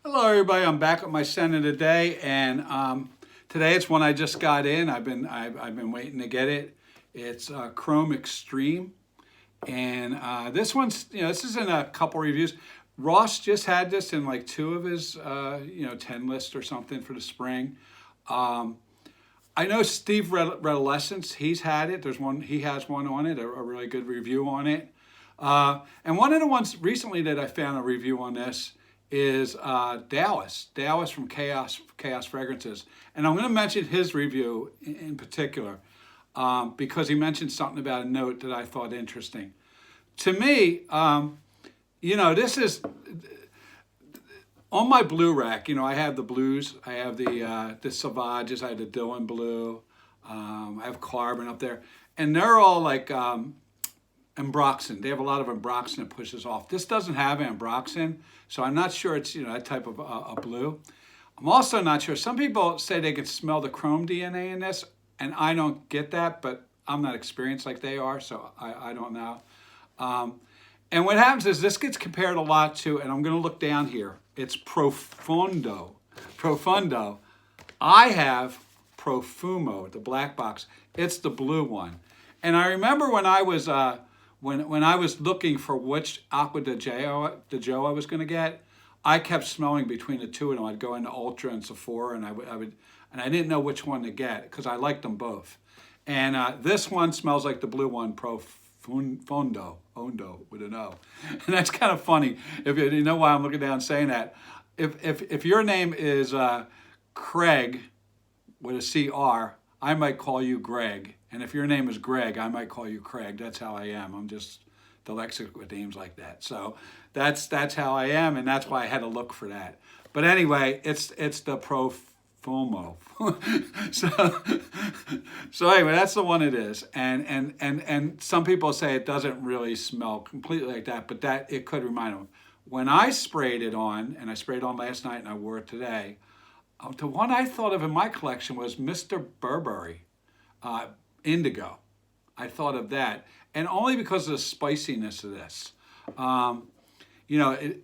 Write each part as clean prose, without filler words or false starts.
Hello, everybody. I'm back with my scent of the day, and today it's one I just got in. I've been waiting to get it. It's Chrome Extreme, and this one's this is in a couple reviews. Ross just had this in like two of his 10 list or something for the spring. I know Steve Redolescence, he's had it. He has one on it, a really good review on it. And one of the ones recently that I found a review on this is Dallas from Chaos Fragrances. And I'm going to mention his review in particular because he mentioned something about a note that I thought interesting. To me, this is on my blue rack. I have the blues. I have the Sauvages. I have the Dylan Blue. I have Carbon up there. And they're all like ambroxan. They have a lot of ambroxan that pushes off. This doesn't have ambroxan, so I'm not sure it's that type of a blue. I'm also not sure. Some people say they can smell the chrome DNA in this, and I don't get that, but I'm not experienced like they are, so I don't know. And what happens is this gets compared a lot to, and I'm going to look down here, it's Profundo. I have Profumo, the black box. It's the blue one. And I remember when I was when I was looking for which Acqua Di Gio I was going to get, I kept smelling between the two of them. I'd go into Ultra and Sephora, and I didn't know which one to get because I liked them both. And this one smells like the blue one, Profundo with an O. And that's kind of funny. If you know why I'm looking down saying that, if your name is Craig with a CR, I might call you Greg. And if your name is Greg, I might call you Craig. That's how I am. I'm just dyslexic with names like that. So that's how I am, and that's why I had to look for that. But anyway, it's the Profumo. so anyway, that's the one it is. And some people say it doesn't really smell completely like that, but that it could remind them. When I sprayed it on, and I sprayed it on last night and I wore it today, the one I thought of in my collection was Mr. Burberry. Indigo. I thought of that, and only because of the spiciness of this.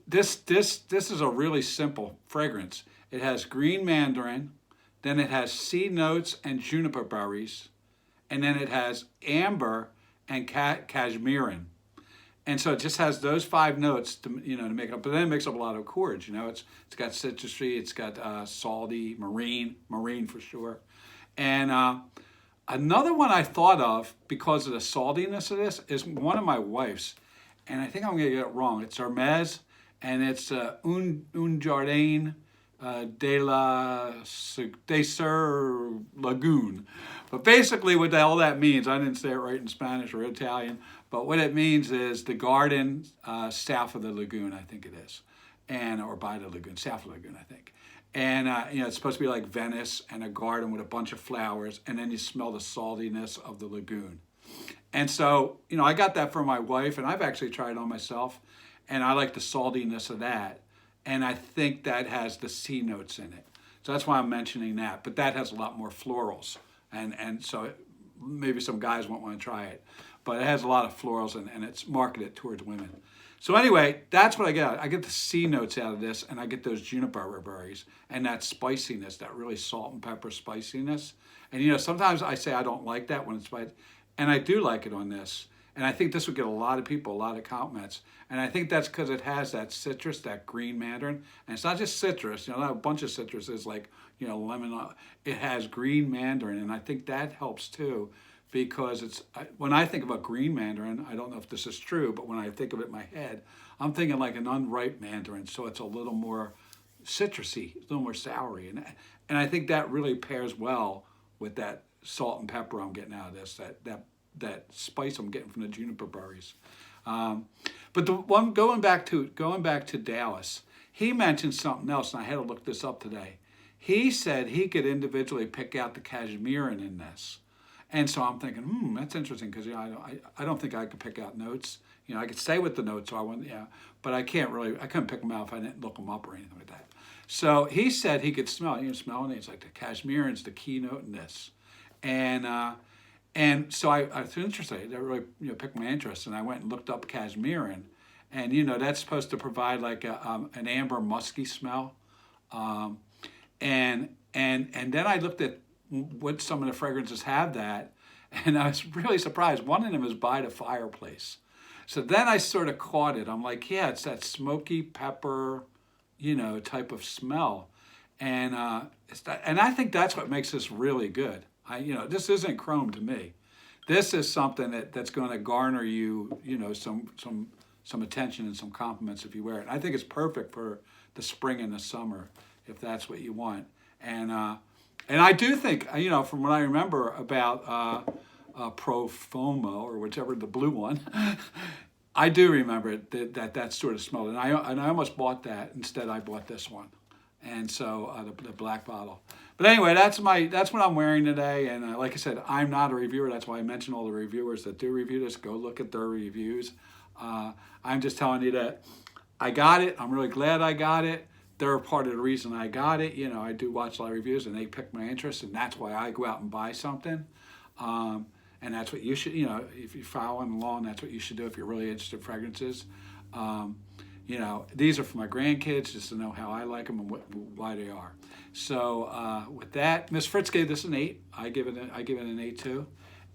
This is a really simple fragrance. It has green mandarin, then it has sea notes and juniper berries, and then it has amber and cashmerean. And so it just has those 5 notes to make it up. But then it makes up a lot of chords. It's got citrusy, it's got salty, marine for sure, and another one I thought of because of the saltiness of this is one of my wife's, and I think I'm going to get it wrong. It's Hermes, and it's Un Jardin de Sur Lagoon. But basically what all that means, I didn't say it right in Spanish or Italian, but what it means is the garden south of the lagoon, I think it is, or by the lagoon, south of the lagoon, I think. And it's supposed to be like Venice and a garden with a bunch of flowers, and then you smell the saltiness of the lagoon. And so, I got that for my wife, and I've actually tried it on myself, and I like the saltiness of that. And I think that has the C notes in it. So that's why I'm mentioning that. But that has a lot more florals. And so maybe some guys won't want to try it. But it has a lot of florals, and it's marketed towards women. So anyway, that's what I get. I get the C notes out of this, and I get those juniper berries and that spiciness, that really salt and pepper spiciness. And sometimes I say I don't like that when it's spicy, and I do like it on this. And I think this would get a lot of people, a lot of compliments. And I think that's because it has that citrus, that green mandarin. And it's not just citrus, not a bunch of citruses like, lemon. It has green mandarin, and I think that helps too. Because when I think about green mandarin, I don't know if this is true, but when I think of it in my head, I'm thinking like an unripe mandarin, so it's a little more citrusy, a little more soury, and I think that really pairs well with that salt and pepper I'm getting out of this, that spice I'm getting from the juniper berries. But the one going back to Dallas, he mentioned something else, and I had to look this up today. He said he could individually pick out the cashmerean in this. And so I'm thinking, that's interesting because I don't think I could pick out notes. I could stay with the notes, so I wouldn't, but I couldn't pick them out if I didn't look them up or anything like that. So he said he could smell it. Smell it. It's like the cashmerean's the keynote in this, and so I was interested. That really piqued my interest, and I went and looked up cashmerean, and that's supposed to provide like an amber musky smell. Um, and then I looked at what some of the fragrances have that, and I was really surprised. One of them is By the Fireplace. So then I sort of caught it. I'm like, yeah, it's that smoky pepper, type of smell, and and I think that's what makes this really good. This isn't chrome to me. This is something that's going to garner you, some attention and some compliments if you wear it. I think it's perfect for the spring and the summer if that's what you want. And I do think, from what I remember about Profumo or whichever, the blue one, I do remember that sort of smell. And I almost bought that. Instead, I bought this one. And so the black bottle. But anyway, that's what I'm wearing today. And like I said, I'm not a reviewer. That's why I mentioned all the reviewers that do review this. Go look at their reviews. I'm just telling you that I got it. I'm really glad I got it. They're part of the reason I got it. I do watch a lot of reviews, and they pick my interest, and that's why I go out and buy something. And that's what you should, if you're following along, that's what you should do if you're really interested in fragrances. These are for my grandkids, just to know how I like them and why they are. So with that, Miss Fritz gave this an 8. I give it an 8 too.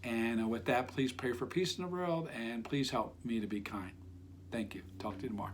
And with that, please pray for peace in the world, and please help me to be kind. Thank you. Talk to you tomorrow.